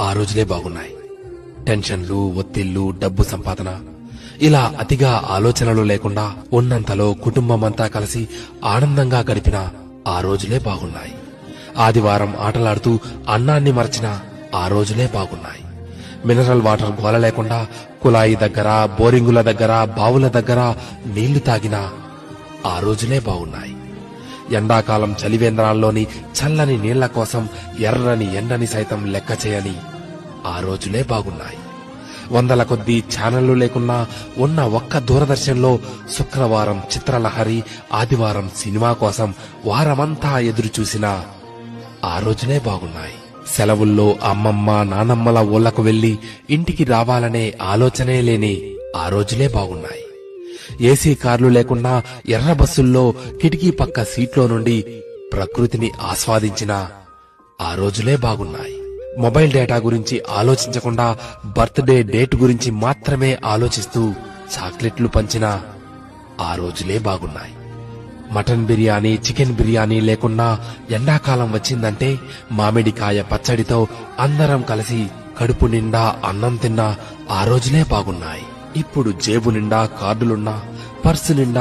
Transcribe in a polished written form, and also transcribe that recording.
ఆ రోజులే బాగున్నాయి. టెన్షన్లు, ఒత్తిళ్లు, డబ్బు సంపాదన ఇలా అతిగా ఆలోచనలు లేకుండా ఉన్నంతలో కుటుంబమంతా కలిసి ఆనందంగా గడిపిన ఆ రోజులే బాగున్నాయి. ఆదివారం ఆటలాడుతూ అన్నాన్ని మరచిన ఆ రోజులే బాగున్నాయి. మినరల్ వాటర్ గోల లేకుండా కుళాయి దగ్గర, బోరింగుల దగ్గర, బావుల దగ్గర నీళ్లు తాగిన ఆ రోజులే బాగున్నాయి. ఎండాకాలం చలివేంద్రాల్లోని చల్లని నీళ్ల కోసం ఎర్రని ఎండని సైతం లెక్క చేయని ఆ రోజులే బాగున్నాయి. వందల కొద్దీ ఛానళ్లు లేకున్నా ఉన్న ఒక్క దూరదర్శన్లో శుక్రవారం చిత్రలహరి, ఆదివారం సినిమా కోసం వారమంతా ఎదురు చూసిన ఆ రోజులే బాగున్నాయి. సెలవుల్లో అమ్మమ్మ, నానమ్మల ఊళ్లకు వెళ్లి ఇంటికి రావాలనే ఆలోచనే లేని ఆ రోజులే బాగున్నాయి. ఏసీ కార్లు లేకుండా ఎర్ర బస్సుల్లో కిటికీ పక్క సీట్లో నుండి ప్రకృతిని ఆస్వాదించిన ఆ రోజులే బాగున్నాయి. మొబైల్ డేటా గురించి ఆలోచించకుండా బర్త్డే డేట్ గురించి మాత్రమే ఆలోచిస్తూ చాక్లెట్లు పంచిన ఆ రోజులే బాగున్నాయి. మటన్ బిర్యానీ, చికెన్ బిర్యానీ లేకున్నా ఎండాకాలం వచ్చిందంటే మామిడికాయ పచ్చడితో అందరం కలిసి కడుపు నిండా అన్నం తిన్న ఆ రోజులే బాగున్నాయి. ఇప్పుడు జేబు నిండా కార్డులున్నా, పర్సు నిండా